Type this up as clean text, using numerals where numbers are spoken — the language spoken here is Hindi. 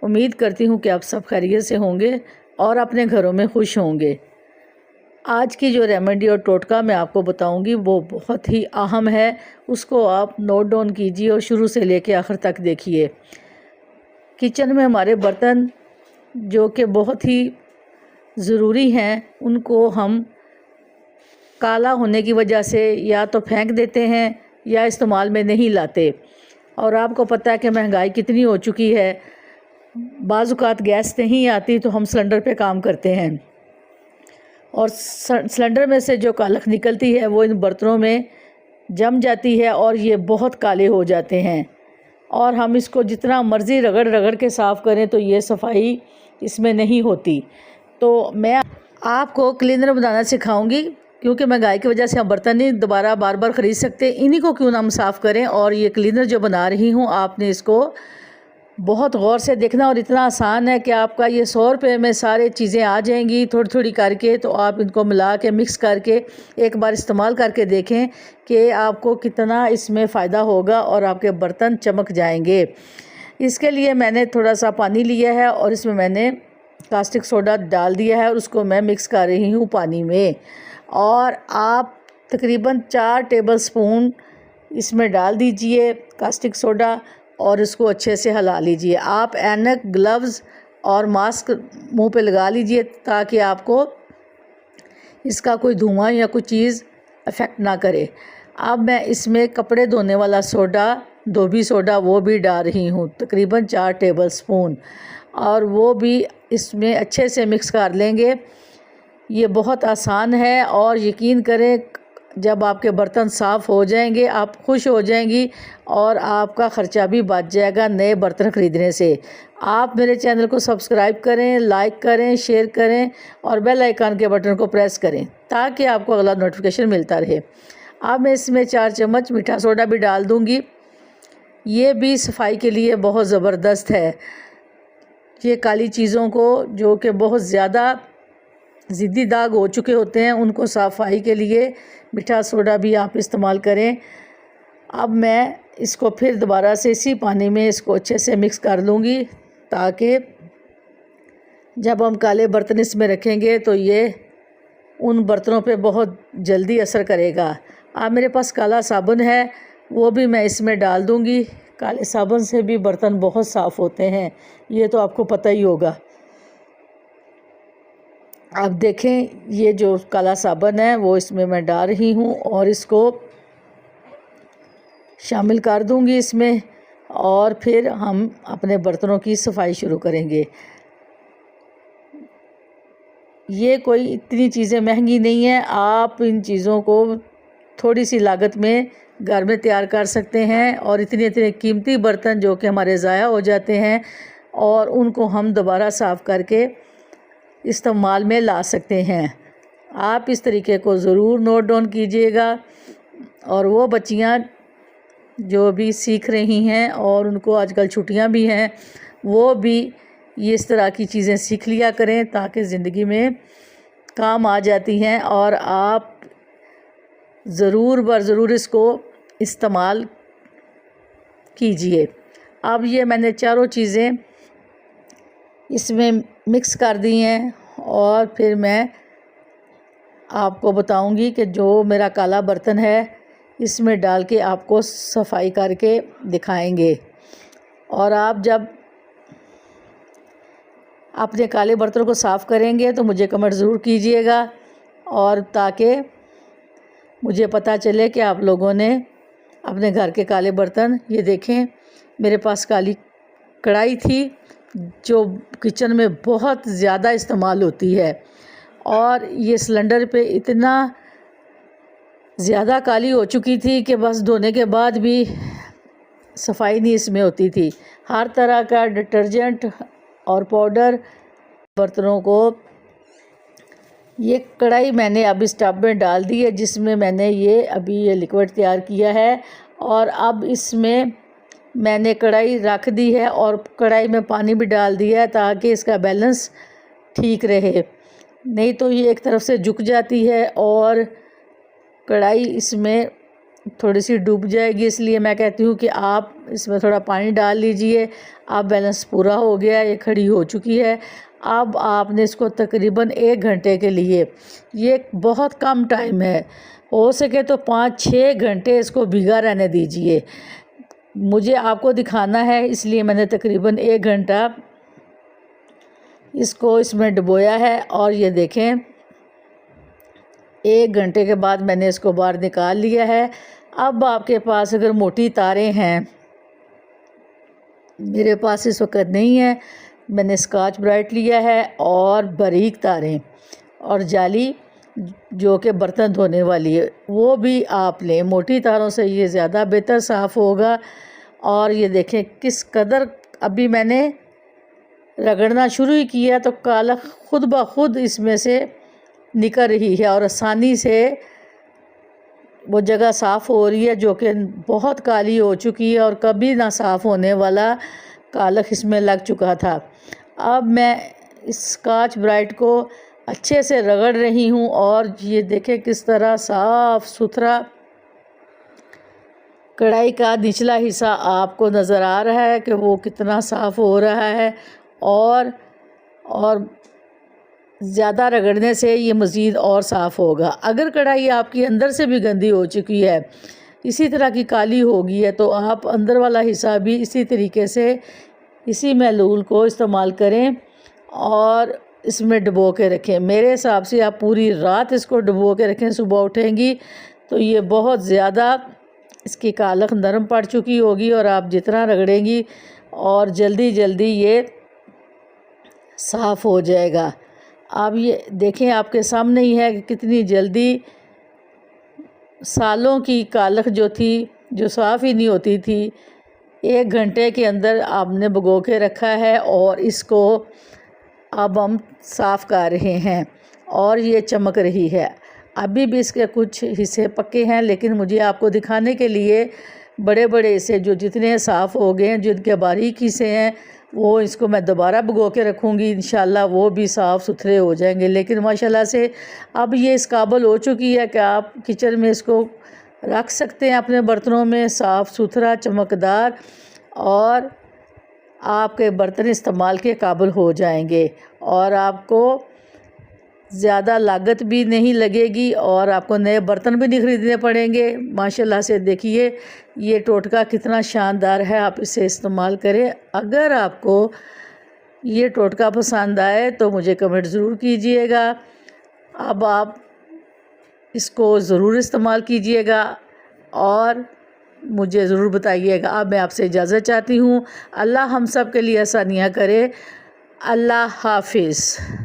उम्मीद करती हूँ कि आप सब खैरियत से होंगे और अपने घरों में खुश होंगे। आज की जो रेमेडी और टोटका मैं आपको बताऊंगी वो बहुत ही अहम है, उसको आप नोट डाउन कीजिए और शुरू से लेकर आखिर तक देखिए। किचन में हमारे बर्तन जो कि बहुत ही ज़रूरी हैं, उनको हम काला होने की वजह से या तो फेंक देते हैं या इस्तेमाल में नहीं लाते। और आपको पता है कि महंगाई कितनी हो चुकी है, बाज़ औक़ात गैस नहीं आती तो हम सिलेंडर पे काम करते हैं और सिलेंडर में से जो कालख निकलती है वो इन बर्तनों में जम जाती है और ये बहुत काले हो जाते हैं। और हम इसको जितना मर्ज़ी रगड़ रगड़ के साफ़ करें तो ये सफाई इसमें नहीं होती। तो मैं आपको क्लीनर बनाना सिखाऊंगी, क्योंकि महंगाई की वजह से हम बर्तन नहीं दोबारा बार बार ख़रीद सकते, इन्हीं को क्यों ना हम साफ़ करें। और ये क्लीनर जो बना रही हूँ, आपने इसको बहुत गौर से देखना और इतना आसान है कि आपका ये 100 रुपये में सारी चीज़ें आ जाएंगी थोड़ी थोड़ी करके। तो आप इनको मिला के मिक्स करके एक बार इस्तेमाल करके देखें कि आपको कितना इसमें फ़ायदा होगा और आपके बर्तन चमक जाएंगे। इसके लिए मैंने थोड़ा सा पानी लिया है और इसमें मैंने कास्टिक सोडा डाल दिया है और उसको मैं मिक्स कर रही हूँ पानी में। और आप तकरीबन 4 टेबल स्पून इसमें डाल दीजिए कास्टिक सोडा और इसको अच्छे से हिला लीजिए। आप ऐनक, ग्लव्स और मास्क मुंह पे लगा लीजिए ताकि आपको इसका कोई धुआं या कोई चीज़ अफेक्ट ना करे। अब मैं इसमें कपड़े धोने वाला सोडा, धोबी सोडा, वो भी डाल रही हूँ तकरीबन 4 टेबल स्पून, और वो भी इसमें अच्छे से मिक्स कर लेंगे। ये बहुत आसान है और यकीन करें जब आपके बर्तन साफ़ हो जाएंगे आप खुश हो जाएंगी और आपका ख़र्चा भी बच जाएगा नए बर्तन ख़रीदने से। आप मेरे चैनल को सब्सक्राइब करें, लाइक करें, शेयर करें और बेल आइकन के बटन को प्रेस करें ताकि आपको अगला नोटिफिकेशन मिलता रहे। अब मैं इसमें 4 चम्मच मीठा सोडा भी डाल दूँगी। ये भी सफाई के लिए बहुत ज़बरदस्त है। ये काली चीज़ों को जो कि बहुत ज़्यादा ज़िद्दी दाग हो चुके होते हैं उनको सफाई के लिए मीठा सोडा भी आप इस्तेमाल करें। अब मैं इसको फिर दोबारा से इसी पानी में इसको अच्छे से मिक्स कर लूँगी ताकि जब हम काले बर्तन इसमें रखेंगे तो ये उन बर्तनों पे बहुत जल्दी असर करेगा। अब मेरे पास काला साबुन है, वो भी मैं इसमें डाल दूँगी। काले साबुन से भी बर्तन बहुत साफ़ होते हैं, ये तो आपको पता ही होगा। अब देखें ये जो काला साबुन है वो इसमें मैं डाल रही हूँ और इसको शामिल कर दूँगी इसमें, और फिर हम अपने बर्तनों की सफाई शुरू करेंगे। ये कोई इतनी चीज़ें महंगी नहीं है, आप इन चीज़ों को थोड़ी सी लागत में घर में तैयार कर सकते हैं और इतने इतने कीमती बर्तन जो कि हमारे ज़ाया हो जाते हैं और उनको हम दोबारा साफ़ करके इस्तेमाल में ला सकते हैं। आप इस तरीके को ज़रूर नोट डाउन कीजिएगा। और वो बच्चियां जो भी सीख रही हैं और उनको आजकल छुट्टियां भी हैं, वो भी ये इस तरह की चीज़ें सीख लिया करें ताकि ज़िंदगी में काम आ जाती हैं और आप ज़रूर बर ज़रूर इसको इस्तेमाल कीजिए। अब ये मैंने चारों चीज़ें इसमें मिक्स कर दी हैं और फिर मैं आपको बताऊंगी कि जो मेरा काला बर्तन है इसमें डाल के आपको सफाई करके दिखाएंगे। और आप जब अपने काले बर्तनों को साफ़ करेंगे तो मुझे कमेंट ज़रूर कीजिएगा, और ताकि मुझे पता चले कि आप लोगों ने अपने घर के काले बर्तन, ये देखें मेरे पास काली कढ़ाई थी जो किचन में बहुत ज़्यादा इस्तेमाल होती है और ये सिलेंडर पे इतना ज़्यादा काली हो चुकी थी कि बस धोने के बाद भी सफाई नहीं इसमें होती थी। हर तरह का डिटर्जेंट और पाउडर बर्तनों को, ये कढ़ाई मैंने अब इस टब में डाल दी है जिसमें मैंने ये लिक्विड तैयार किया है। और अब इसमें मैंने कढ़ाई रख दी है और कढ़ाई में पानी भी डाल दिया है ताकि इसका बैलेंस ठीक रहे, नहीं तो ये एक तरफ से झुक जाती है और कढ़ाई इसमें थोड़ी सी डूब जाएगी, इसलिए मैं कहती हूँ कि आप इसमें थोड़ा पानी डाल लीजिए। अब बैलेंस पूरा हो गया, ये खड़ी हो चुकी है। अब आपने इसको तकरीबन 1 घंटे के लिए, ये बहुत कम टाइम है, हो सके तो 5-6 घंटे इसको भिगा रहने दीजिए। मुझे आपको दिखाना है इसलिए मैंने तकरीबन 1 घंटा इसको इसमें डुबोया है। और ये देखें 1 घंटे के बाद मैंने इसको बाहर निकाल लिया है। अब आपके पास अगर मोटी तारें हैं, मेरे पास इस वक्त नहीं है, मैंने स्कॉच ब्राइट लिया है और बारीक तारें और जाली जो कि बर्तन धोने वाली है वो भी आप लें। मोटी तारों से ये ज़्यादा बेहतर साफ़ होगा। और ये देखें किस कदर अभी मैंने रगड़ना शुरू ही किया तो काला खुद ब खुद इसमें से निकल रही है और आसानी से वो जगह साफ़ हो रही है जो कि बहुत काली हो चुकी है और कभी ना साफ़ होने वाला कालख इसमें लग चुका था। अब मैं इस स्कॉच ब्राइट को अच्छे से रगड़ रही हूँ और ये देखें किस तरह साफ़ सुथरा कढ़ाई का निचला हिस्सा आपको नज़र आ रहा है कि वो कितना साफ़ हो रहा है। और ज़्यादा रगड़ने से ये मज़ीद और साफ़ होगा। अगर कढ़ाई आपकी अंदर से भी गंदी हो चुकी है, इसी तरह की काली हो गई है, तो आप अंदर वाला हिस्सा भी इसी तरीके से इसी महलूल को इस्तेमाल करें और इसमें डुबो के रखें। मेरे हिसाब से आप पूरी रात इसको डुबो के रखें, सुबह उठेंगी तो ये बहुत ज़्यादा इसकी कालख नरम पड़ चुकी होगी और आप जितना रगड़ेंगी और जल्दी जल्दी ये साफ़ हो जाएगा। आप ये देखें आपके सामने ही है कि कितनी जल्दी सालों की कालख जो थी, जो साफ़ ही नहीं होती थी, 1 घंटे के अंदर आपने भिगो के रखा है और इसको अब हम साफ़ कर रहे हैं और ये चमक रही है। अभी भी इसके कुछ हिस्से पक्के हैं, लेकिन मुझे आपको दिखाने के लिए बड़े बड़े हिस्से जो जितने साफ़ हो गए हैं, जिनके बारीक हिस्से हैं, वो इसको मैं दोबारा भिगो के रखूँगी। इंशाल्लाह वो भी साफ़ सुथरे हो जाएंगे। लेकिन माशाल्लाह से अब ये इस काबिल हो चुकी है कि आप किचन में इसको रख सकते हैं अपने बर्तनों में, साफ़ सुथरा चमकदार, और आपके बर्तन इस्तेमाल के काबिल हो जाएंगे और आपको ज़्यादा लागत भी नहीं लगेगी और आपको नए बर्तन भी नहीं ख़रीदने पड़ेंगे। माशाल्लाह से देखिए ये टोटका कितना शानदार है, आप इसे इस्तेमाल करें। अगर आपको ये टोटका पसंद आए तो मुझे कमेंट ज़रूर कीजिएगा। अब आप इसको ज़रूर इस्तेमाल कीजिएगा और मुझे ज़रूर बताइएगा। अब मैं आपसे इजाज़त चाहती हूँ। अल्लाह हम सब के लिए आसानियाँ करे। अल्लाह हाफिज़।